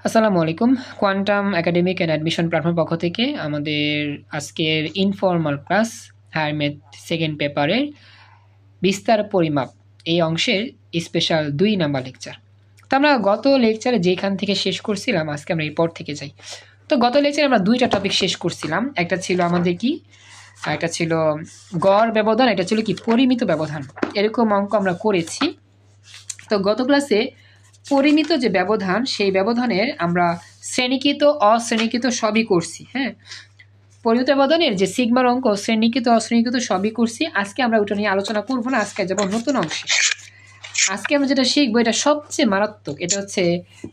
আসসালামু আলাইকুম। Quantum academic and admission platform পক্ষ থেকে আমাদের আজকের informal class higher math second পেপারের বিস্তার পরিমাপ এই অংশের স্পেশাল 2 নাম্বার লেকচার। তো আমরা গত লেকচারে যেখান থেকে শেষ করছিলাম আজকে আমরা এরপর থেকে যাই। তো গত লেকচারে আমরা 2টা টপিক শেষ করছিলাম। একটা ছিল আমাদের কি, একটা ছিল গড় ব্যবধান, একটা ছিল কি পরিমিত ব্যবধান। এরকম অঙ্ক আমরা করেছি। তো গত ক্লাসে পরিমিত যে ব্যবধান সেই ব্যবধানের আমরা শ্রেণীকৃত অশ্রেণীকৃত সবই করছি। হ্যাঁ, পরিমিত ব্যবধানের যে সিগমার অঙ্ক শ্রেণীকৃত অশ্রেণীকৃত সবই করছি। আজকে আমরা ওটা নিয়ে আলোচনা করব না, আজকে যাব নতুন অংশে। আজকে আমরা যেটা শিখবো এটা সবচেয়ে মারাত্মক, এটা হচ্ছে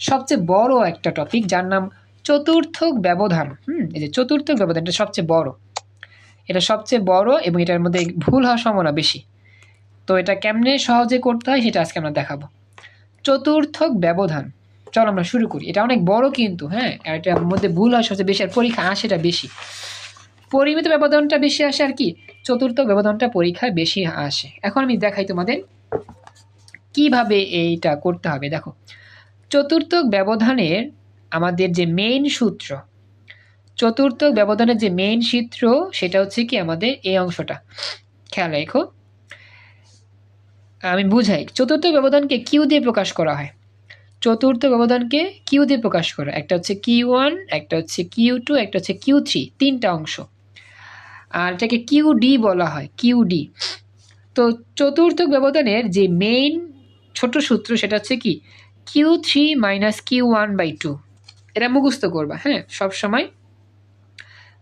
সবচেয়ে বড় একটা টপিক যার নাম চতুর্থক ব্যবধান। এই যে চতুর্থক ব্যবধান এটা সবচেয়ে বড়, এটা সবচেয়ে বড় এবং এটার মধ্যে ভুল হওয়ার সম্ভাবনা বেশি। তো এটা কেমনে সহজে করতে হয় সেটা আজকে আমরা দেখাবো। চতুর্থক ব্যবধান, চলো আমরা শুরু করি। এটা অনেক বড় কিন্তু, হ্যাঁ, এটার মধ্যে ভুল হয় সবচেয়ে বেশি, আর পরীক্ষা আসে এটা বেশি। পরিমিত ব্যবধানটা বেশি আসে আর কি চতুর্থক ব্যবধানটা পরীক্ষায় বেশি আসে। এখন আমি দেখাই তোমাদের কিভাবে এইটা করতে হবে। দেখো, চতুর্থক ব্যবধানের আমাদের যে মেইন সূত্র, চতুর্থক ব্যবধানের যে মেইন সূত্র সেটা হচ্ছে কি আমাদের এই অংশটা। খেয়াল রেখো, আমি বুঝাই। চতুর্থ ব্যবধানকে কিউ দিয়ে প্রকাশ করা হয়। চতুর্থ ব্যবধানকে কিউ দিয়ে প্রকাশ করা, একটা হচ্ছে কিউ1, একটা হচ্ছে কিউ2, একটা হচ্ছে কিউ3, তিনটা অংশ। আর এটাকে কিউডি বলা হয়, কিউডি। তো চতুর্থ ব্যবধানের যে মেইন ছোট সূত্র সেটা হচ্ছে কি কিউ3 মাইনাস কিউ1/2। এটা মুখস্থ করবা, হ্যাঁ, সবসময়।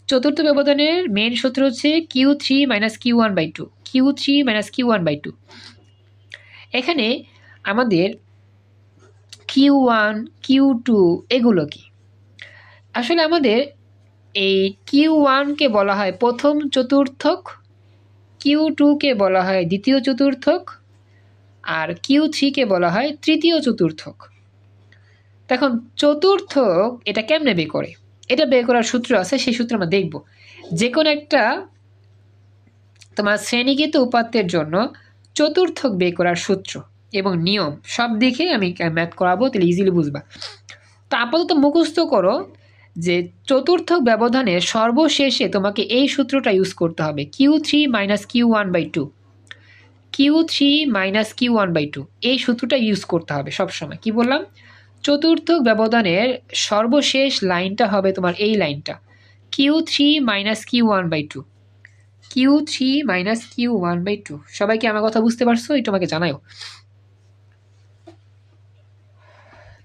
চতুর্থ ব্যবধানের মেইন সূত্র হচ্ছে কিউ3 মাইনাস কিউ1/2, কিউ3 মাইনাস কিউ1/2। এখানে আমাদের কিউ1 কিউ2 এগুলো কি, আসলে আমাদের এই কিউ1কে বলা হয় প্রথম চতুর্থক, কিউ2কে বলা হয় দ্বিতীয় চতুর্থক, আর কিউ3কে বলা হয় তৃতীয় চতুর্থক। এখন চতুর্থক এটা কেমনে বের করে, এটা বের করার সূত্র আছে, সেই সূত্র আমরা দেখব। যে কোনো একটা তোমার শ্রেণীকৃত উপাত্তের জন্য চতুর্থক বের করার সূত্র এবং নিয়ম সব দেখে আমি ম্যাথ করাবো, তাহলে ইজিলি বুঝবা। তো আপাতত মুখস্থ করো যে চতুর্থক ব্যবধানের সর্বশেষে তোমাকে এই সূত্রটা ইউজ করতে হবে, কিউ3 মাইনাস কিউ1/2, কিউ3 মাইনাস কিউ1/2, এই সূত্রটা ইউজ করতে হবে সবসময়। কি বললাম, চতুর্থক ব্যবধানের সর্বশেষ লাইনটা হবে তোমার এই লাইনটা, কিউ3 মাইনাস কিউ1/2, কিউ3 মাইনাস কিউ1/2। সবাই কি আমার কথা বুঝতে পারছো? একটু আমাকে জানাও,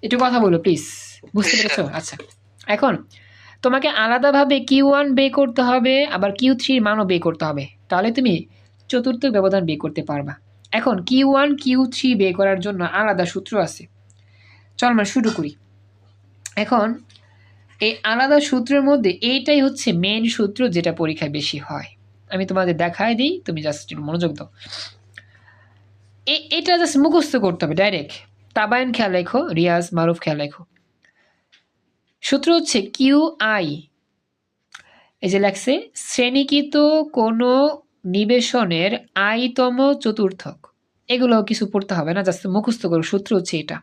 একটু কথা বলো প্লিজ। বুঝতে পেরেছো? আচ্ছা, এখন তোমাকে আলাদাভাবে কিউ1 বের করতে হবে, আবার কিউ3 মানও বের করতে হবে, তাহলে তুমি চতুর্থ ব্যবধান বের করতে পারবা। এখন কিউ1 কিউ3 বের করার জন্য আলাদা সূত্র আছে। চল আমরা শুরু করি। এখন এই আলাদা সূত্রের মধ্যে এইটাই হচ্ছে মেন সূত্র যেটা পরীক্ষায় বেশি হয়। আমি তোমাদের দেখাই দিই, তুমি জাস্ট একটু মনোযোগ দাও। এটা জাস্ট মুখস্থ করতে হবে ডাইরেক্ট। তাবায়ন খেয়াল রেখো, রিয়াজ মারুফ খেয়াল রেখো। সূত্র হচ্ছে কিউ আই, এই যে লেখছে শ্রেণীকৃত কোনো নিবেশনের আইতম চতুর্থক। এগুলো কিছু পড়তে হবে না, জাস্ট মুখস্থ করো। সূত্র হচ্ছে এটা,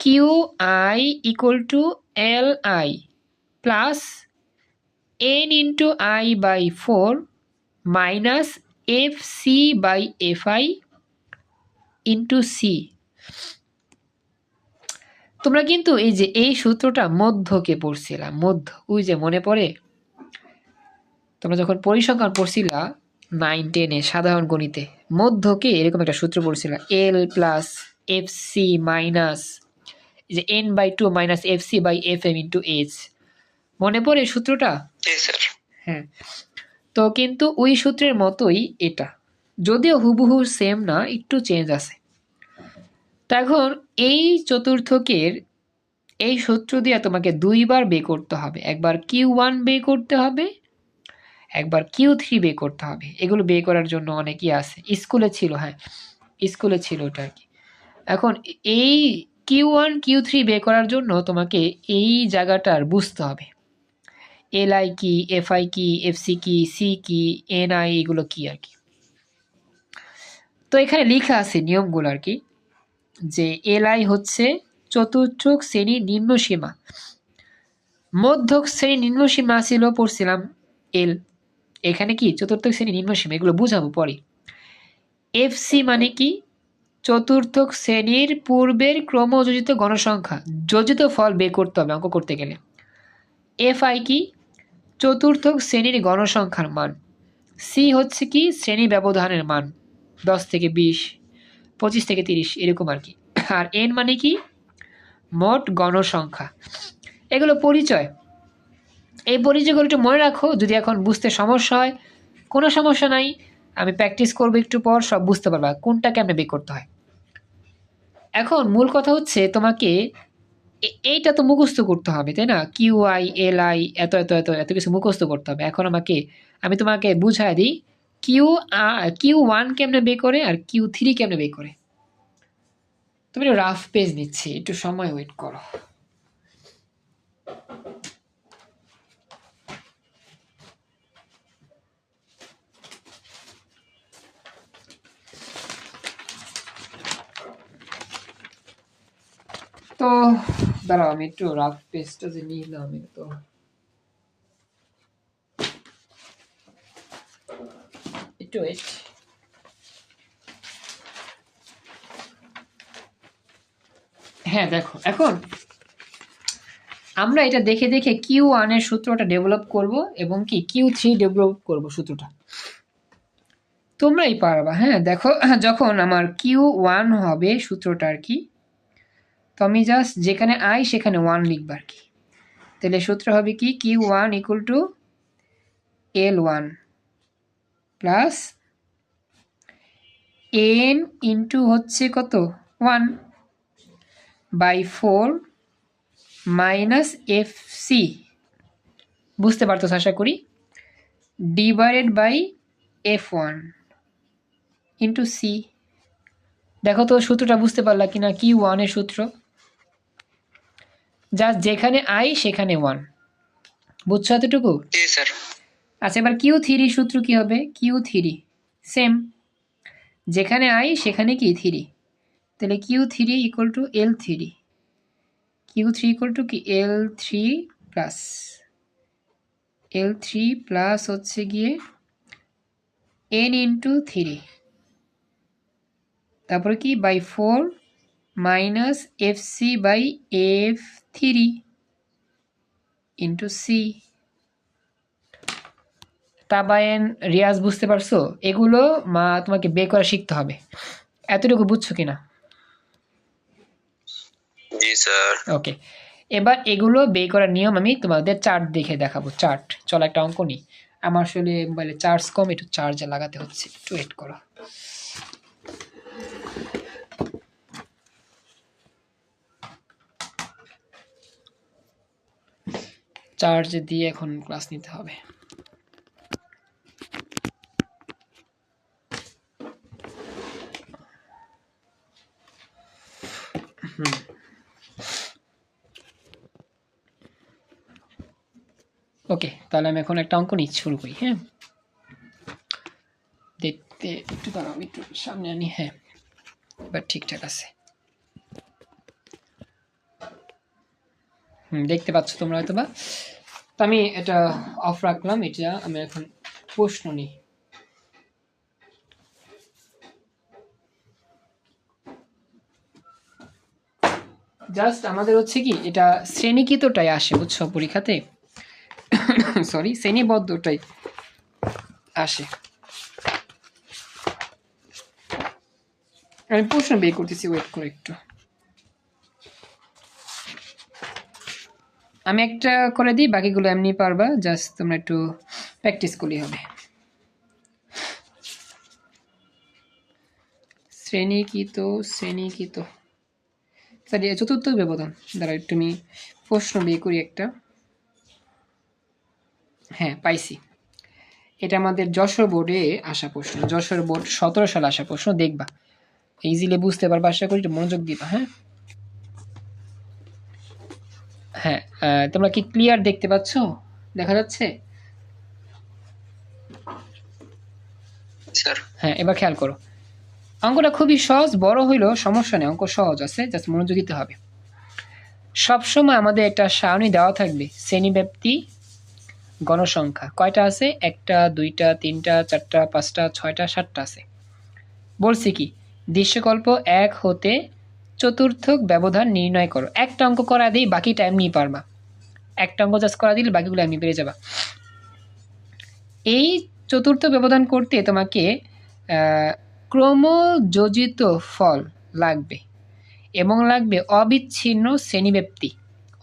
Q I equal to L I plus N into I by 4 minus F C by F I into C. তোমরা কিন্তু এই যে এই সূত্রটা মধ্যকে পড়ছিলাম, মধ্য, ওই যে মনে পড়ে তোমরা যখন পরিসংখ্যান পড়ছিলা 9-10-এ সাধারণ গণিতে, মধ্যকে এরকম একটা সূত্র পড়ছিলা, L plus F C minus যে n/2 minus F C by F M into H. মনে পড়ে সূত্রটা? হ্যাঁ, তো কিন্তু ওই সূত্রের মতোই এটা, যদিও হুবহু সেম না, একটু চেঞ্জ আছে। তো এখন এই চতুর্থকের এই সূত্র দিয়ে তোমাকে দুইবার বের করতে হবে, একবার কিউ1 বের করতে হবে, একবার কিউ3 বের করতে হবে। এগুলো বের করার জন্য অনেকই আছে, স্কুলে ছিল, হ্যাঁ স্কুলে ছিল ওটা আর কি। এখন এই কিউ1 কিউ3 বের করার জন্য তোমাকে এই জায়গাটার বুঝতে হবে, এল আই কি, এফ আই কি, এফ সি কি, সি কি, এন আই, এগুলো কি আর কি। তো এখানে লেখা আছে নিয়মগুলো আর কি, যে এল আই হচ্ছে চতুর্থ শ্রেণীর নিম্ন সীমা, মধ্যক শ্রেণীর নিম্ন সীমা ছিল পড়ছিলাম এল, এখানে কি চতুর্থ শ্রেণীর নিম্ন সীমা, এগুলো বুঝাবো পরে। এফসি মানে কি, চতুর্থ শ্রেণীর পূর্বের ক্রমযোজিত গণসংখ্যা, যোজিত ফল বের করতে হবে অঙ্ক করতে গেলে। এফআই কি, চতুর্থ শ্রেণীর গণসংখ্যার মান। সি হচ্ছে কি শ্রেণী ব্যবধানের মান, 10 থেকে 20, 25 থেকে 30 এরকম আর কি। আর এন মানে কি মোট গণসংখ্যা। এগুলো পরিচয়, এই পরিচয়গুলো একটু মনে রাখো, যদি এখন বুঝতে সমস্যা হয় কোনো সমস্যা নাই, আমি প্র্যাকটিস করবো একটু পর, সব বুঝতে পারবা কোনটা কেমনে বের করতে হয়। এখন মূল কথা হচ্ছে তোমাকে এইটা তো মুখস্থ করতে হবে, তাই না? কিউ আই এল আই এত এত এত এত কিছু মুখস্থ করতে হবে। এখন আমি তোমাকে বুঝাই দিই Q1 কেমনে বের করে আর Q3 কেমনে বের করে। তুমি একটু রাফ পেজ নিচ্ছি, একটু সময় ওয়েট করো। তো দাঁড়াও আমি একটু রাফ পেজটা যে নিলাম, তো একটু ওয়েট। হ্যাঁ দেখো, এখন আমরা এটা দেখে দেখে Q1 এর সূত্রটা ডেভেলপ করব এবং কি Q3 ডেভেলপ করব সূত্রটা, তোমরাই পারবা। হ্যাঁ দেখো, যখন আমার Q1 হবে সূত্রটা আর কি, তো আমি জাস্ট যেখানে আই সেখানে 1 লিখবা আর কি। তাহলে সূত্র হবে কি Q1 equal to L1 plus N into হচ্ছে কত 1 বাই 4 মাইনাস FC, বুঝতে পারতো আশা করি, divided by F1 into C. দেখো তো সূত্রটা বুঝতে পারলা কিনা, Q1 এর সূত্র, জাস্ট যেখানে আই সেখানে 1, বুঝছো এতটুকু? জি স্যার। আচ্ছা এবার Q3 সূত্র কি হবে, Q3 সেম, যেখানে আই সেখানে কি 3, তাহলে Q3 equal to L3, Q3 equal to কি L3 প্লাস হচ্ছে গিয়ে N ইন্টু 3, তারপরে কি by 4 minus FC by F3 into C. তাবায়েন রিয়াজ বুঝতে পারছো? এগুলো তোমাকে বের করা শিখতে হবে, এতটুকু বুঝছো কিনা? জি স্যার। ওকে, এবার এগুলো বের করার নিয়ম আমি তোমাদের চার্ট দেখে দেখাবো। চার্ট, চলো একটা অঙ্ক নিই। আমার আসলে মোবাইলে চার্জ কম, একটু চার্জে লাগাতে হচ্ছে, একটু ওয়েট করো। চার্জ দিয়ে এখন ক্লাস নিতে হবে। ওকে, তাহলে আমি এখন একটা অঙ্ক নিতে শুরু করি। হ্যাঁ দেখতে একটু দাঁড়াও, আমি একটু সামনে আনি। হ্যাঁ এবার ঠিকঠাক আছে। দেখতে পাচ্ছ তোমরা হয়তো বা, তো আমি এটা অফ রাখলাম, এটা আমি এখন প্রশ্ন নিই। জাস্ট আমাদের হচ্ছে কি এটা শ্রেণীকৃতটাই আসে, বুঝছো পরীক্ষাতে, সরি শ্রেণীবদ্ধটাই আসে। আমি প্রশ্ন বের করতেছি, ওয়েট করে একটু। আমি একটা করে দিই, বাকিগুলো এমনি পারবা, জাস্ট তোমরা একটু প্র্যাকটিস করলেই হবে। শ্রেণীকৃত সরি চতুর্থ ব্যবধান দ্বারা একটু আমি প্রশ্ন বের করি একটা। হ্যাঁ পাইছি, এটা আমাদের যশোর বোর্ডে আসা প্রশ্ন, যশোর বোর্ড 17 সালে আসা প্রশ্ন, দেখবা ইজিলি বুঝতে পারবা, আশা করি মনোযোগ দিবা। হ্যাঁ হ্যাঁ তোমরা কি ক্লিয়ার দেখতে পাচ্ছ, দেখা যাচ্ছে? স্যার হ্যাঁ এবার খেয়াল করো, অঙ্কটা খুবই সহজ, বড় হইলেও সমস্যা নেই, অঙ্ক সহজ আছে, জাস্ট মনোযোগ দিতে হবে। সবসময় আমাদের একটা সারণী দেওয়া থাকবে শ্রেণীব্যাপ্তি গণসংখ্যা কয়টা আছে, 1টা 2টা 3টা 4টা 5টা 6টা 7টা আছে। বলছি কি দৃশ্যকল্প 1 হতে চতুর্থক ব্যবধান নির্ণয় করো। একটা অঙ্ক করা দিই, বাকিটা এমনি পারবা। একটা অঙ্ক জাস্ট করা দিলে বাকিগুলো এমনি পেরে যাবা। এই চতুর্থ ব্যবধান করতে তোমাকে ক্রমযোজিত ফল লাগবে এবং লাগবে অবিচ্ছিন্ন শ্রেণীব্যাপ্তি।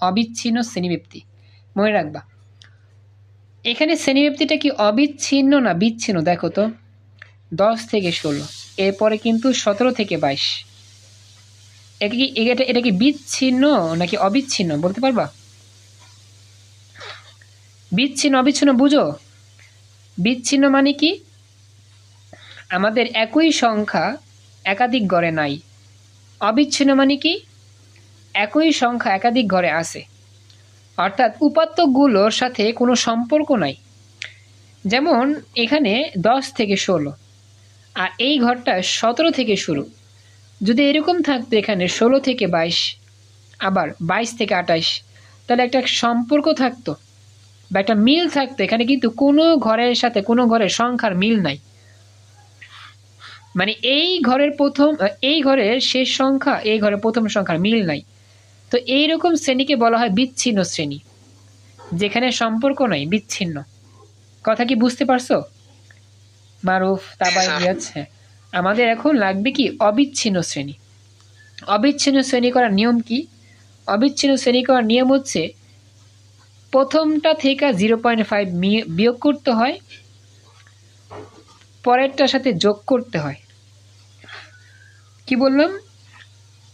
অবিচ্ছিন্ন শ্রেণীব্যাপ্তি মনে রাখবা। এখানে শ্রেণীব্যাপ্তিটা কি অবিচ্ছিন্ন না বিচ্ছিন্ন? দেখো তো 10 থেকে 16, এরপরে কিন্তু 17 থেকে 22। এটা কি বিচ্ছিন্ন নাকি অবিচ্ছিন্ন বলতে পারবা? বিচ্ছিন্ন অবিচ্ছিন্ন বুঝো? বিচ্ছিন্ন মানে কি আমাদের একই সংখ্যা একাধিক ঘরে নাই। অবিচ্ছিন্ন মানে কি একই সংখ্যা একাধিক ঘরে আছে, অর্থাৎ উপাত্তগুলোর সাথে কোনো সম্পর্ক নাই। যেমন এখানে 10 থেকে 16 আর এই ঘরটা 17 থেকে শুরু। যদি এরকম থাকতো এখানে 16 থেকে 22 আবার 22 থেকে 28, তাহলে একটা সম্পর্ক থাকতো বা একটা মিল থাকতো। এখানে কিন্তু কোনো ঘরের সাথে কোনো ঘরের সংখ্যার মিল নাই। মানে এই ঘরের শেষ সংখ্যা এই ঘরের প্রথম সংখ্যার মিল নাই। তো এইরকম শ্রেণীকে বলা হয় বিচ্ছিন্ন শ্রেণী, যেখানে সম্পর্ক নাই, বিচ্ছিন্ন। কথা কি বুঝতে পারছো? মারুফ, তাবাই, রিয়াজ? হ্যাঁ, আমাদের এখন লাগবে কি অবিচ্ছিন্ন শ্রেণী। অবিচ্ছিন্ন শ্রেণী করার নিয়ম কি? অবিচ্ছিন্ন শ্রেণী করার নিয়ম হচ্ছে প্রথমটা থেকে 0.5 বিয়োগ করতে হয়, পরেরটার সাথে যোগ করতে হয়। কি বললাম?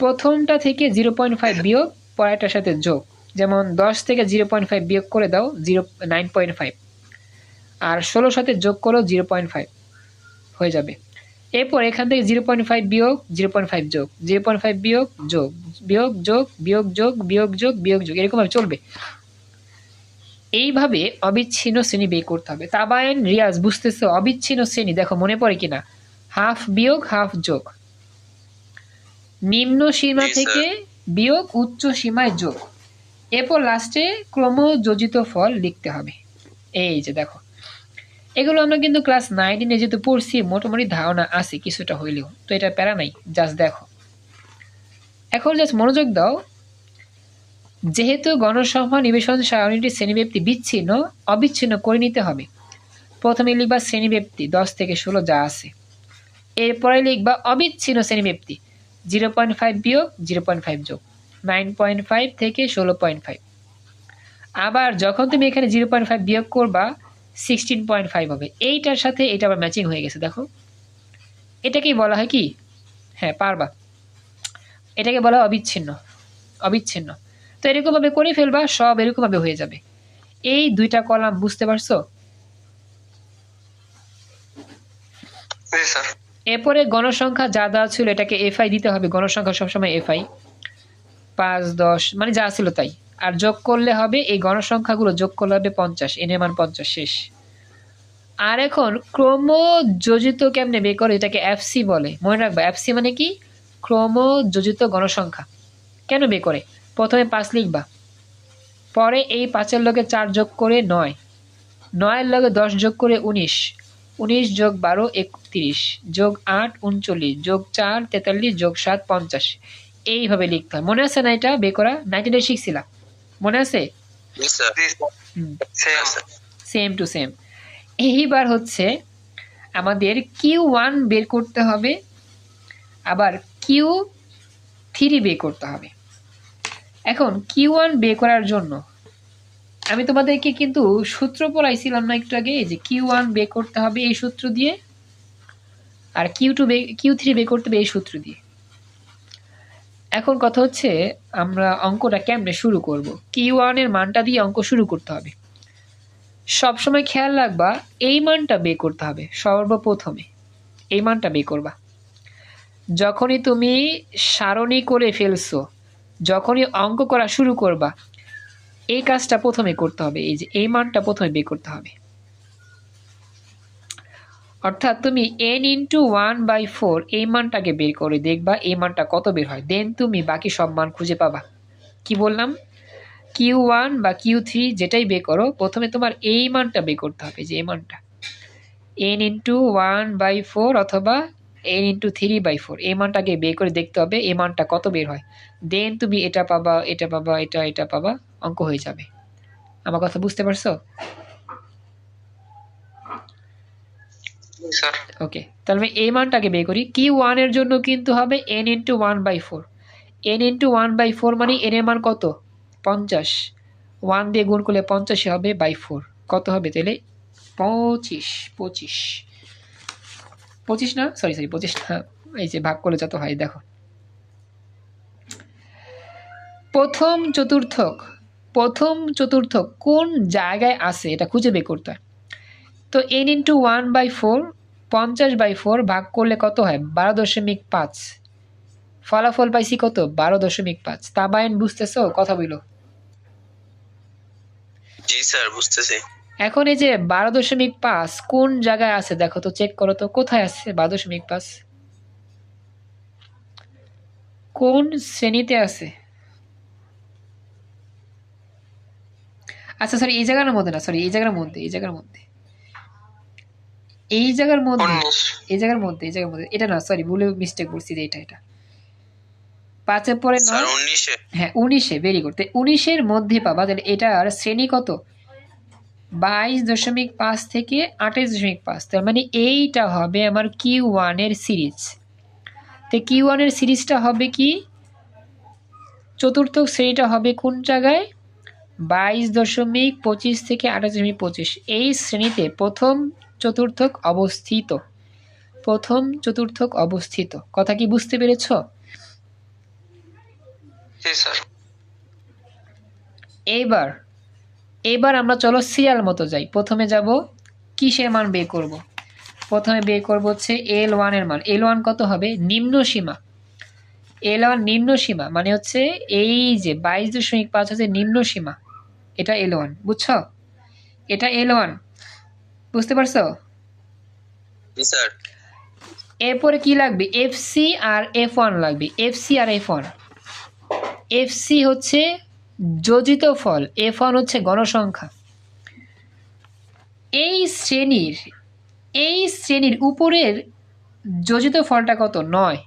প্রথমটা থেকে 0.5 বিয়োগ, পরেরটার সাথে যোগ। যেমন 10 থেকে 0.5 বিয়োগ করে দাও 9.5, আর 16 সাথে যোগ করো 0.5 হয়ে যাবে। এরপর এখান থেকে 0.5 বিয়োগ 0.5 যোগ 0.5 বিয়োগ যোগ বিয়োগ যোগ বিয়োগ যোগ বিয়োগ যোগ বিয়োগ যোগ, এরকমভাবে চলবে। এইভাবে অবিচ্ছিন্ন শ্রেণী বের করতে হবে। তাবায়েন, রিয়াজ বুঝতেছো অবিচ্ছিন্ন শ্রেণী? দেখো মনে পড়ে কিনা। হাফ বিয়োগ হাফ যোগ, নিম্ন সীমা থেকে বিয়োগ উচ্চ সীমায় যোগ, এরপর লাস্টে ক্রমযোজিত ফল লিখতে হবে। এই যে দেখো, এগুলো আমরা কিন্তু ক্লাস 9 যেহেতু পড়ছি, মোটামুটি ধারণা আছে কিছুটা হইলেও, তো এটা প্যারা নাই, জাস্ট দেখো। এখন জাস্ট মনোযোগ দাও। যেহেতু গণসংখ্যা নিবেশন সারণীটি শ্রেণীব্যাপ্তি বিচ্ছিন্ন, অবিচ্ছিন্ন করে নিতে হবে। প্রথমে লিখবা শ্রেণীব্যাপ্তি 10 থেকে 16 যা আছে, এরপরে লিখবা অবিচ্ছিন্ন শ্রেণীব্যাপ্তি 0.5 বিয়োগ 0.5 যোগ 9.5 থেকে 16.5। আবার যখন তুমি এখানে 0.5 বিয়োগ করবা 16.5 হবে। এইটার সাথে এটা আবার ম্যাচিং হয়ে গেছে। দেখো এটাকেই বলা হয় কি, হ্যাঁ পারবা, এটাকে বলা হয় অবিচ্ছিন্ন। অবিচ্ছিন্ন তো এরকমভাবে করে ফেলবা, সব এরকমভাবে হয়ে যাবে। এই দুইটা কলাম বুঝতে পারছো? এরপরে গণসংখ্যা যা দেওয়া ছিল এটাকে এফআই দিতে হবে। গণসংখ্যা সবসময় এফআই 5 10 মানে যা ছিল তাই, আর যোগ করলে হবে এই গণসংখ্যাগুলো যোগ করলে হবে 50, এনের মান 50 শেষ। আর এখন ক্রমযোজিত কেমনে বের করে, এটাকে এফসি বলে। মনে রাখবা এফসি মানে কি, ক্রমযোজিত গণসংখ্যা। কেন বের করে? প্রথমে 5 লিখবা, পরে এই 5-এর লগে 4 যোগ করে 9, 9-এর লগে 10 যোগ করে 19, 19 যোগ 12 31, যোগ 8 39, যোগ 4 43, যোগ 7 50। এইভাবে লিখতে হয়। মনে আছে না এটা বের করা? 90 শিখছিলাম, মনে আছে? Same to same. এইবার হচ্ছে আমাদের Q1 বের করতে হবে, আবার Q3 বের করতে হবে। এখন Q1 বের করার জন্য আমি তোমাদেরকে কিন্তু সূত্র পড়াইছিলাম না একটু আগে, যে Q1 বের করতে হবে এই সূত্র দিয়ে, আর Q3 বের করতে হবে এই সূত্র দিয়ে। এখন কথা হচ্ছে আমরা অঙ্কটা কেমনে শুরু করব। Q1 এর মানটা দিয়ে অঙ্ক শুরু করতে হবে। সবসময় খেয়াল রাখবা এই মানটা বের করতে হবে সর্বপ্রথমে, এই মানটা বের করবা। যখনই তুমি সারণী করে ফেলছো, যখনই অঙ্ক করা শুরু করবা, এই কাজটা প্রথমে করতে হবে। এই যে এই মানটা প্রথমে বের করতে হবে। অর্থাৎ তুমি n × 1/4 এই মানটাকে বের করে দেখবা এই মানটা কত বের হয়, দেন তুমি বাকি সব মান খুঁজে পাবা। কি বললাম, Q1 বা Q3 যেটাই বের করো, প্রথমে তোমার এই মানটা বের করতে হবে, যে এই মানটা n ইন্টু 1/4 অথবা n ইন্টু 3/4, এই মানটা আগে বের করে দেখতে হবে এই মানটা কত বের হয়। দেন তুমি এটা পাবা, এটা পাবা, এটা পাবা, অঙ্ক হয়ে যাবে। আমার কথা বুঝতে পারছো? ওকে, তাহলে এই মানটাকে বের করি। Q1 এর জন্য কিন্তু হবে n ইন্টু 1/4। n ইন্টু 1/4 মানে n এর মান কত? 50। 1 দিয়ে গুণ করলে 50 হবে বাই 4, কত হবে তাহলে? 25। 25 না, সরি 25 না, এই যে ভাগ করলে যত হয় দেখো। প্রথম চতুর্থক কোন জায়গায় আছে এটা খুঁজে বের করতে হয়। তো n ইন্টু 1/4, 50/4 ভাগ করলে কত হয়? 12.5। ফলাফল পাইছি কত? 12.5। তাবাইন বুঝতেছো? কথা বলো। জি স্যার, বুঝতেছি। এখন এই যে 12.5 কোন জায়গায় আছে দেখো তো, চেক করো তো কোথায় আছে 12.5, কোন শ্রেণীতে আছে? আচ্ছা সরি, এই জায়গার মধ্যে না, সরি এই জায়গার মধ্যে, এটা না, সরি ভুলে মিস্টেক করছি, এটা 5-এর পরে 9, স্যার 19-এ। হ্যাঁ 19-এ, ভেরি গুড। 19-এর মধ্যে পাবা, তাহলে এটার শ্রেণী কত? 22.5 থেকে 28.5, তার মানে এইটা হবে আমার Q1 এর সিরিজ। তো Q1 এর সিরিজটা হবে কি? চতুর্থ শ্রেণীটা হবে কোন জায়গায়? 22.25 থেকে 28.25, এই শ্রেণীতে প্রথম চতুর্থক অবস্থিত। কথা কি বুঝতে পেরেছ? এবার আমরা চলো সিরিয়াল মতো যাই। প্রথমে যাব কিসের মান বের করব? প্রথমে বের করব হচ্ছে L1 এর মান। L1 কত হবে? নিম্ন সীমা। L1 নিম্ন সীমা মানে হচ্ছে এই যে 22.5 হচ্ছে নিম্ন সীমা, এটা L1, বুঝছো? এটা L1, বুঝতে পারছো? স্যার এরপরে কি লাগবে? এফসি আর F1 লাগবে। এফসি হচ্ছে যোজিত ফল, F1 হচ্ছে গণসংখ্যা। এই শ্রেণীর উপরের যোজিত ফলটা কত? 9।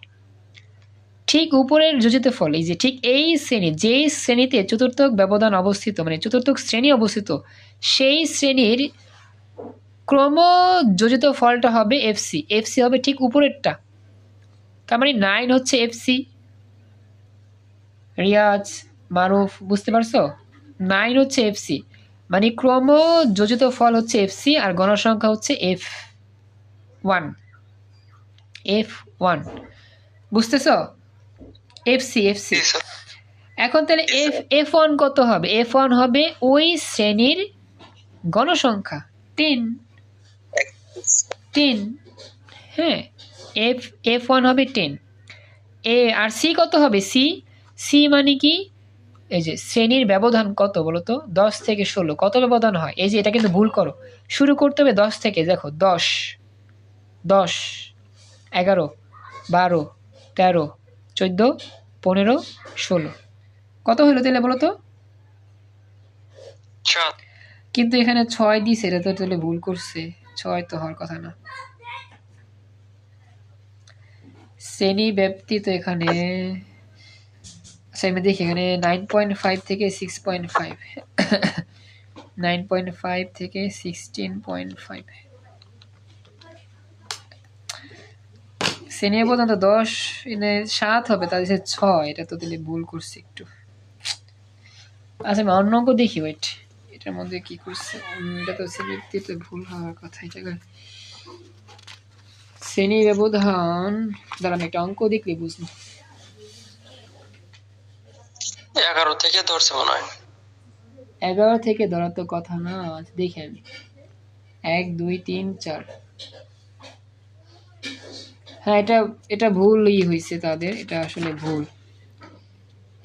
ঠিক উপরের যোজিত ফল, এই যে ঠিক এই শ্রেণী, যে শ্রেণীতে চতুর্থক ব্যবধান অবস্থিত, মানে চতুর্থক শ্রেণী অবস্থিত, সেই শ্রেণীর ক্রমযোজিত ফলটা হবে এফসি হবে ঠিক উপরেরটা। তার মানে 9 হচ্ছে এফসি। রিয়াজ, মারুফ, বুঝতে পারছো? 9 হচ্ছে এফসি, মানে ক্রমযোজিত ফল হচ্ছে এফসি, আর গণসংখ্যা হচ্ছে F1। বুঝতেছো? এফসি। এখন তাহলে F1 কত হবে? F1 হবে ওই শ্রেণীর গণসংখ্যা 10। হ্যাঁ, F1 হবে 10। আর সি কত হবে? সি মানে কি? এই যে শ্রেণীর ব্যবধান কত বলো তো? 10 থেকে 16 কত ব্যবধান হয়? এই যে এটা কিন্তু ভুল করো, শুরু করতে হবে 10 থেকে। দেখো 10, 11, 12, 13, 14, 15, 16, কত হলো তাহলে বলো তো? কিন্তু এখানে 6 দিছে, এটা তো তাহলে ভুল করছে, 6 তো হওয়ার কথা না। শ্রেণী ব্যাপ্তি তো এখানে, আচ্ছা আমি দেখি এখানে 9.5 থেকে 6.5, 9.5 থেকে 16.5, শ্রেণী ব্যবধান তো 10, 7 হবে, তাদের 6, এটা তো দিলে ভুল করছি একটু। আচ্ছা আমি অন্য অঙ্ক দেখি, ওয়েট, এটার মধ্যে কি করছে? এটা তো শ্রেণী তো ভুল হওয়ার কথা। এই জায়গায় শ্রেণী ব্যবধান, দাঁড়ান একটা অঙ্ক দেখলে বুঝবো। 11 থেকে ধরছে মনে হয়। 11 থেকে ধরার তো কথা না, দেখি আমি 1 2 3 4, হ্যাঁ এটা ভুলই হয়েছে তাদের, এটা আসলে ভুল,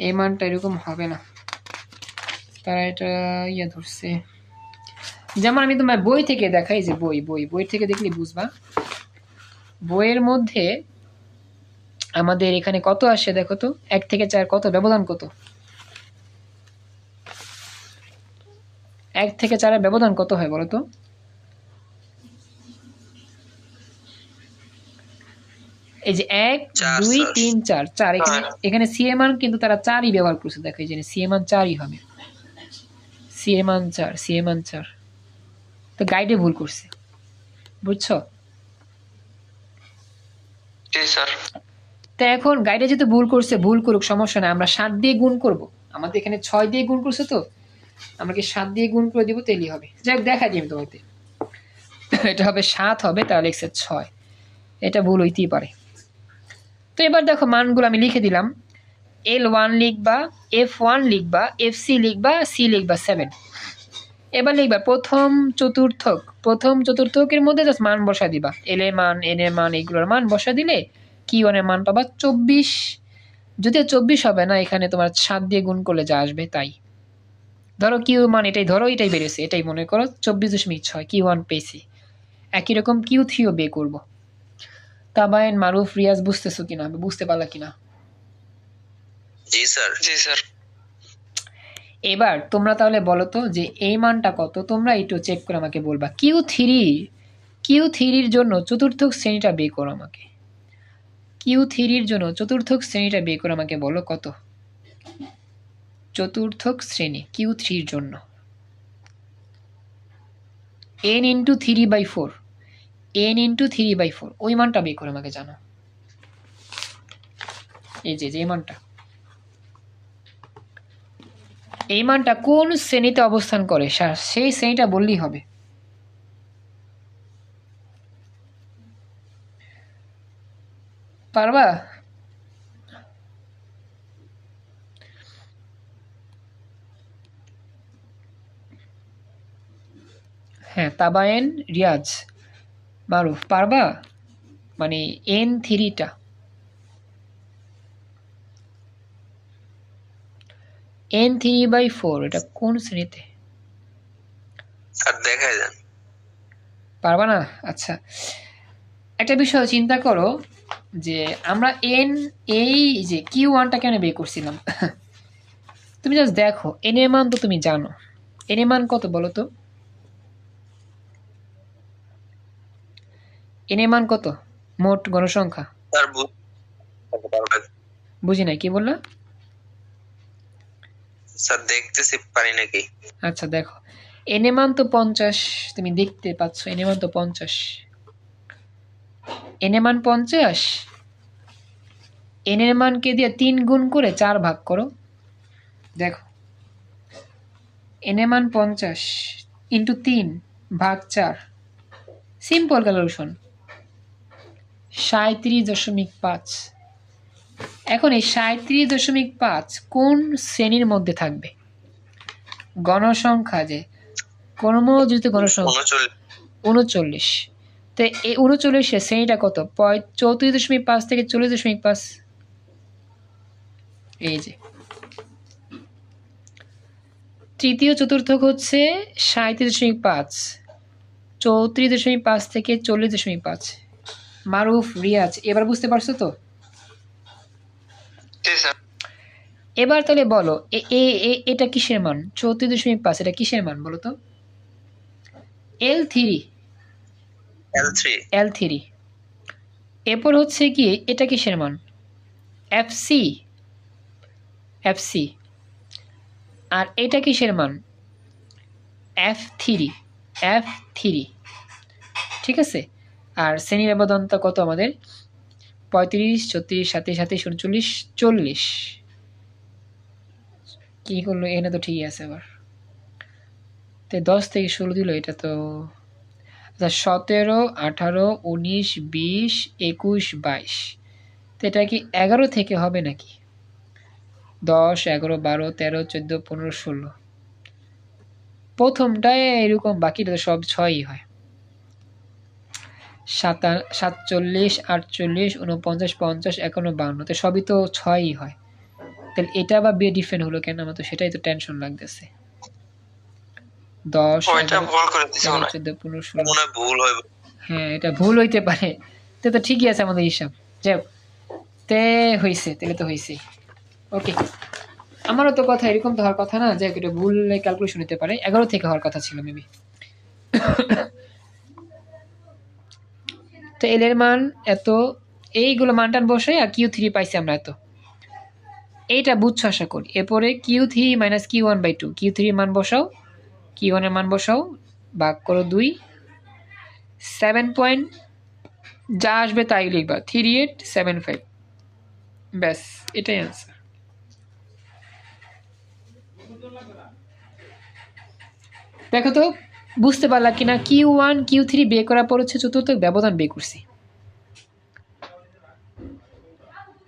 এই মানটা এরকম হবে না, তারা এটা ধরছে। যেমন আমি তোমার বই থেকে দেখাই, যে বই থেকে দেখলে বুঝবা। বইয়ের মধ্যে আমাদের এখানে কত আসে দেখো তো, 1 থেকে 4 কত ব্যবধান কত? 1 থেকে 4 এর ব্যবধান কত হয় বলো তো? এই যে 1 2 3 4 4 এখানে সি এর মান কিন্তু তারা 4ই ব্যবহার করছে। দেখো এই যে সি এর মান 4ই হবে। সি এর মান 4, সি এর মান 4। তো গাইডে ভুল করছে, বুঝছো? জি স্যার। তো এখন গাইডে যেহেতু ভুল করছে, ভুল করুক, সমস্যা নাই, আমরা 7 দিয়ে গুণ করব। আমাদের এখানে 6 দিয়ে গুণ করছে, তো আমরা কি 7 দিয়ে গুণ করে দিব, তেলি হবে। যাই হোক, দেখা দিই আমি তোমাকে। এটা হবে 7 হবে, তাহলে x এর 6। এটা ভুল হইতেই পারে। তো এবার দেখো মানগুলো আমি লিখে দিলাম। L1 লিখবা, F1 লিখবা, FC লিখবা, C লিখবা 7। এবার লিখবা প্রথম চতুর্থকের মধ্যে জাস্ট মান বসা দিবা। L এর মান, N এর মান, এগুলোর মান বসা দিলে Q1 এর মান পাবা 24। যদি 24 হবে না, এখানে তোমার 7 দিয়ে গুণ করলে যা আসবে তাই। ধরো Q মান এটাই, ধরো এটাই বেড়েছে, এটাই মনে করো 24.6 Q1 পেয়েছি। একই রকম Q3ও বের করবো। তাবায়েন, মারুফ, রিয়াজ বুঝতেছো কিনা, বুঝতে পারলা কিনা? জি স্যার। জি স্যার। এবার তোমরা তাহলে বলো তো যে এই মানটা কত, তোমরা একটু চেক করে আমাকে বলবা। Q3-র জন্য চতুর্থক শ্রেণীটা বের করো আমাকে। Q3-র জন্য চতুর্থক শ্রেণীটা বের করে আমাকে বলো কত। চতুর্থক শ্রেণী Q3-র জন্য n × 3/4, n × 3/4 ওই মানটা বের করে আমাকে জানো। এই যে মানটা, এই মানটা কোন শ্রেণীতে অবস্থান করে সেই শ্রেণীটা বললেই হবে। পারবা? হ্যাঁ, তাবায়েন, রিয়াজ, মারুফ, পারবা? মানে n3টা, n3/4 এটা কোন শ্রেণীতে? স্যার দেখাই দেন। পারবা না? আচ্ছা, একটা বিষয় চিন্তা করো যে আমরা এই যে Q1টা কেন বের করছিলাম। তুমি জাস্ট দেখো, n এর মান তো তুমি জানো। n এর মান কত বলো তো? n এর মান কত মোট গণসংখ্যা? স্যার বুঝি নাই, কি বললা? স্যার দেখতেছি পারি নাকি। আচ্ছা দেখো, n এর মান তো 50, তুমি দেখতে পাচ্ছ n এর মান তো 50। n এর মান 50, n এর মানকে দিয়ে 3 গুণ করে 4 ভাগ করো। দেখো n এর মান 50 × 3 ভাগ 4, সিম্পল ক্যালকুলেশন, 37.5। এখন এই 37.5 কোন শ্রেণীর মধ্যে থাকবে? গণসংখ্যা যে ক্রমযোজিত গণসংখ্যা 39। তো এই 39 এর শ্রেণীটা কত? 34.5 থেকে 40.5। এই যে তৃতীয় চতুর্থক হচ্ছে 37.5, 34.5 থেকে 40.5। মারুফ, রিয়াজ, এবার বুঝতে পারছো তো? এবার তাহলে বলো এটা কিসের মান? 34.5 এটা কিসের মান বলো তো? L3। এরপর হচ্ছে কি, এটা কিসের মান? FC। আর এটা কিসের মান? F3। ঠিক আছে। আর শ্রেণী ব্যবধানটা কত আমাদের? 35, 36, 37, 37, 39, 40। কি করলো এখানে? তো ঠিকই আছে। আবার 10 থেকে 16 দিল, এটা তো 17, 18, 19, 20, 21, 22। তো এটা কি 11 থেকে হবে নাকি? 10, 11, 12, 13, 14, 15, 16। প্রথমটায় এরকম, বাকিটা তো সব 6ই হয়। 47, 48, 49, 50, 51, 52, তো সবই তো 6ই হয়। তাহলে এটা আবার ডিফারেন্ট হলো কেন? আমার তো সেটাই তো টেনশন লাগতেছে। 10, 11, 13, 14, 15, 16। হ্যাঁ, এটা ভুল হইতে পারে। তো ঠিকই আছে আমাদের হিসাব। যাই হোক, তে হয়েছে, তাহলে তো হয়েছে। ওকে। আমারও তো কথা এরকম তো হওয়ার কথা না, যে এটা ভুল ক্যালকুলেশন হতে পারে। 11 থেকে হওয়ার কথা ছিল মেবি। তো এল এর মান এত, এইগুলো মানটান বসাই আর কিউ থ্রি পাইছি আমরা এত, এইটা বুঝছো আশা করি। এরপরে Q three minus Q one by two, Q থ্রির মান বসাও, কিউ ওয়ানের মান বসাও, ভাগ করো 2, 7 পয়েন্ট যা আসবে তাই লিখবা, 3875। ব্যাস, এটাই আনসার। দেখো তো বুঝতে পারলা কিনা, কিউ ওয়ান কিউ থ্রি বের করার পর হচ্ছে চতুর্থ ব্যবধান বের করছি,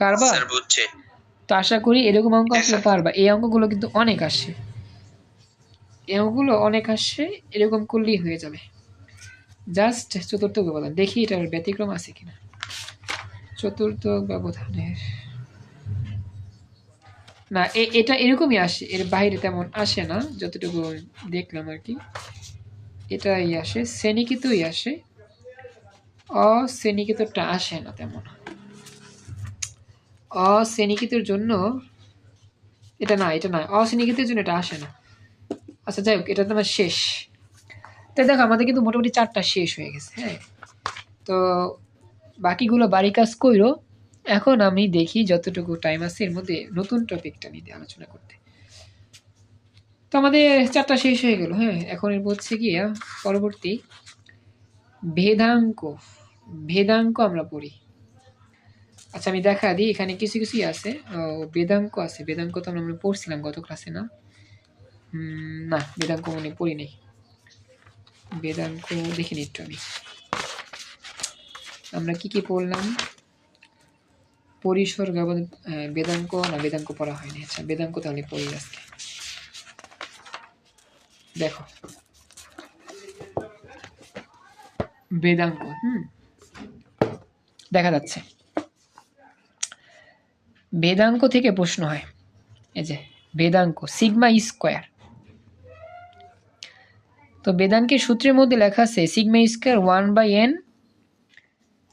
পারবা? স্যার বুঝছি। তো আশা করি এরকম অঙ্ক আসলে পারবা। এই অঙ্কগুলো কিন্তু অনেক আসে, এই অঙ্কগুলো অনেক আসে, এরকম করলেই হয়ে যাবে। জাস্ট চতুর্থ ব্যবধান দেখি এটার ব্যতিক্রম আছে কিনা। চতুর্থ ব্যবধানের না, এটা এরকমই আসে, এর বাইরে তেমন আসে না যতটুকু দেখলাম আর কি। এটাই আসে, শ্রেণীকৃতই আসে, অশ্রেণীকৃতটা আসে না তেমন। অশ্রেণীকৃতের জন্য এটা না, এটা না, অশ্রেণীকৃতের জন্য এটা আসে না। আচ্ছা যাই হোক, এটা তোমার শেষ। তাই দেখো আমাদের কিন্তু মোটামুটি 4টা শেষ হয়ে গেছে। হ্যাঁ, তো বাকিগুলো বাড়ি কাজ কইরো। এখন আমি দেখি যতটুকু টাইম আছে এর মধ্যে নতুন টপিকটা নিয়ে আলোচনা করতে। তো আমাদের 4টা শেষ হয়ে গেল। হ্যাঁ, এখন এর হচ্ছে গিয়ে পরবর্তী ভেদাঙ্ক। ভেদাঙ্ক আমরা পড়ি। আচ্ছা আমি দেখা দিই, এখানে কিছু কিছুই আছে। বেদাঙ্ক আছে, বেদাঙ্ক তো আমরা পড়ছিলাম গত ক্লাসে না? না, বেদাঙ্ক মনে পড়ি নেই। বেদাঙ্ক দেখে নিই একটু আমি, আমরা কি কি পড়লাম। পরিসর বেদাঙ্ক না, বেদাঙ্ক পড়া হয়নি। আচ্ছা বেদাঙ্ক তাহলে পড়ি আজকে। দেখো বেদাঙ্ক, দেখা যাচ্ছে বেদাঙ্ক থেকে প্রশ্ন হয়। এই যে বেদাঙ্ক সিগমা স্কোয়ার। তো বেদাঙ্কের সূত্রের মধ্যে লেখা আছে sigma square 1/n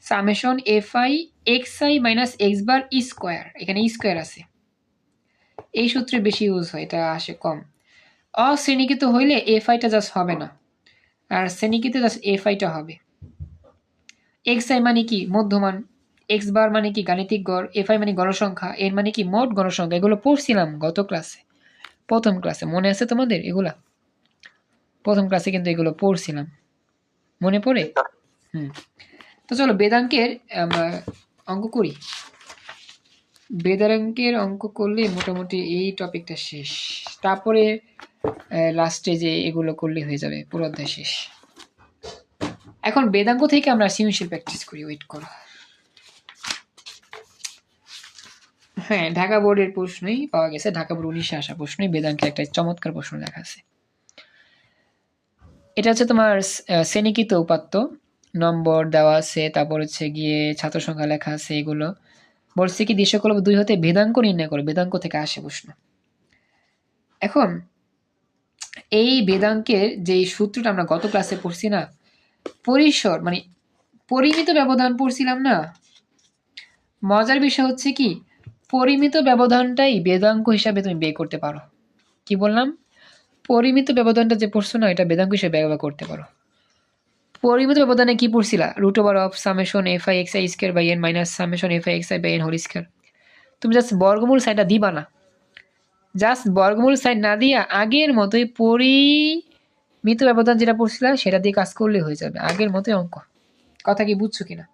summation F I X I minus x bar square. এখানে স্কোয়ার আছে, এই সূত্রে বেশি ইউজ হয়, এটা আসে কম। অশ্রেণীকৃত হইলে এফ আইটা জাস্ট হবে না, আর শ্রেণীকৃত জাস্ট এফ আইটা হবে। এক্স আই মানে কি মধ্যমান, এক্স বার মানে কি গাণিতিক গড়, এফ আই মানে গণসংখ্যা, এর মানে কি মোট গণসংখ্যা। এগুলো পড়ছিলাম গত ক্লাসে, প্রথম ক্লাসে, মনে আছে তোমাদের? এগুলা প্রথম ক্লাসে কিন্তু এগুলো পড়ছিলাম, মনে পড়ে? তো চলো বেদাঙ্কের আমরা অঙ্ক করি। বেদাঙ্কের অঙ্ক করলে মোটামুটি এই টপিকটা শেষ। তারপরে লাস্টে যে এগুলো করলে হয়ে যাবে, পুরো অধ্যায় শেষ। এখন বেদাঙ্ক থেকে আমরা সৃজনশীল প্র্যাকটিস করি, ওয়েট করো। হ্যাঁ, ঢাকা বোর্ডের প্রশ্নই পাওয়া গেছে, ঢাকা বোর্ড 19-এ আসা প্রশ্নই বেদাঙ্কের একটা চমৎকার প্রশ্ন লেখা আছে। এটা হচ্ছে তোমার শ্রেণীকৃত উপাত্ত, নম্বর দেওয়া আছে, তারপর হচ্ছে গিয়ে ছাত্র সংখ্যা লেখা আছে। এগুলো বলছে কি দৃশ্যকল্প 2 হতে ভেদাঙ্ক নির্ণয় করো, বেদাঙ্ক থেকে আসে প্রশ্ন। এখন এই বেদাঙ্কের যে সূত্রটা আমরা গত ক্লাসে পড়ছি না, পরিসর মানে পরিমিত ব্যবধান পড়ছিলাম না। মজার বিষয় হচ্ছে কি, পরিমিত ব্যবধানটাই বেদাঙ্ক হিসাবে তুমি বের করতে পারো। কি বললাম? পরিমিত ব্যবধানটা যে পড়ছো না, এটা বেদাঙ্ক হিসেবে ব্যবহার করতে পারো। পরিমিত ব্যবধানে কি পড়ছিলা? Root over of summation F I X I square by N minus summation F I X I by N whole square. তুমি জাস্ট বর্গমূল সাইনটা দিবা না, জাস্ট বর্গমূল সাইন না দিয়া আগের মতোই পরিমিত ব্যবধান যেটা পড়ছিলা সেটা দিয়ে কাজ করলে হয়ে যাবে, আগের মতোই অঙ্ক। কথা কি বুঝছো কিনা?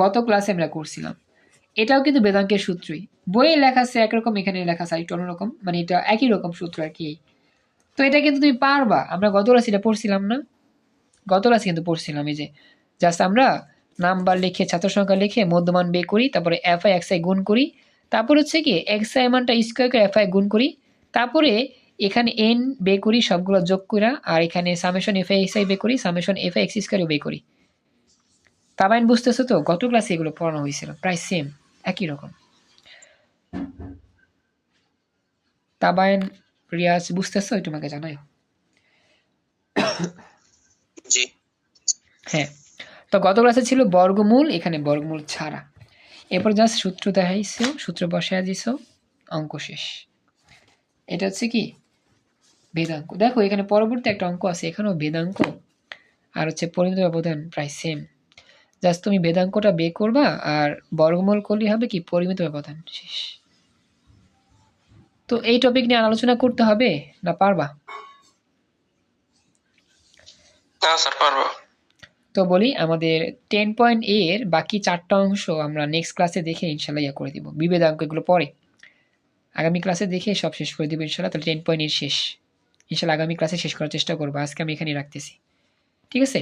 গত ক্লাসে আমরা করছিলাম, এটাও কিন্তু বেদাঙ্কের সূত্রই। বইয়ে লেখা আছে একরকম, এখানে লেখা আছে একটু অন্যরকম, মানে এটা একই রকম সূত্র আর কি। তো এটা কিন্তু তুমি পারবা। আমরা গত ক্লাসে এটা পড়ছিলাম না? গত ক্লাসে কিন্তু পড়ছিলাম এই যে জাস্ট আমরা নাম্বার লিখে ছাত্র সংখ্যা লিখে মধ্যমান বের করি, তারপরে এফ আই এক্স আই গুণ করি, তারপর হচ্ছে কি এক্স আই মানটা স্কোয়ার করে এফ আই গুণ করি, তারপরে এখানে এন বের করি সবগুলো যোগ করা, আর এখানে summation F I X I বের করি, সামেশন এফ আই এক্স স্কোয়ারও বের করি। তাবাইন বুঝতেছো তো? গত ক্লাসে এগুলো পড়ানো হয়েছিল, প্রায় সেম একই রকম। তাবাইন রিয়াজ বুঝতেছো? তোমাকে জানাই। জি। হ্যাঁ, তো গত ক্লাসে ছিল বর্গমূল, এখানে বর্গমূল ছাড়া। এরপর জাস্ট সূত্র দেখাইছো, সূত্র বসায় দিছো, অঙ্ক শেষ। এটা হচ্ছে কি ভেদাঙ্ক। দেখো এখানে পরবর্তী একটা অঙ্ক আছে, এখানেও ভেদাঙ্ক আর হচ্ছে পরিমিত ব্যবধান প্রায় সেম। জাস্ট তুমি ভেদাঙ্কটা বের করবা আর বর্গমূল করলে হবে কি পরিমিত ব্যবধান, শেষ। তো এই টপিক নিয়ে আলোচনা করতে হবে না পারবা? না স্যার পারবো। তো বলি আমাদের 10.a এর বাকি 4টা অংশ আমরা নেক্সট ক্লাসে দেখে ইনশাল্লাহ ইয়া করে দিব। বিভেদাঙ্ক এগুলো পরে আগামী ক্লাসে দেখে সব শেষ করে দিব ইনশাল্লাহ। তাহলে 10.8 শেষ ইনশাল্লাহ, আগামী ক্লাসে শেষ করার চেষ্টা করবো। আজকে আমি এখানেই রাখতেছি, ঠিক আছে?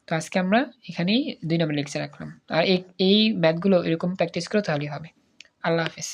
তো আজকে আমরা এখানেই 2 নম্বর লেকচার রাখলাম। আর এই ম্যাথগুলো এরকম প্র্যাকটিস করে তাহলেই হবে। আল্লাহ হাফেজ।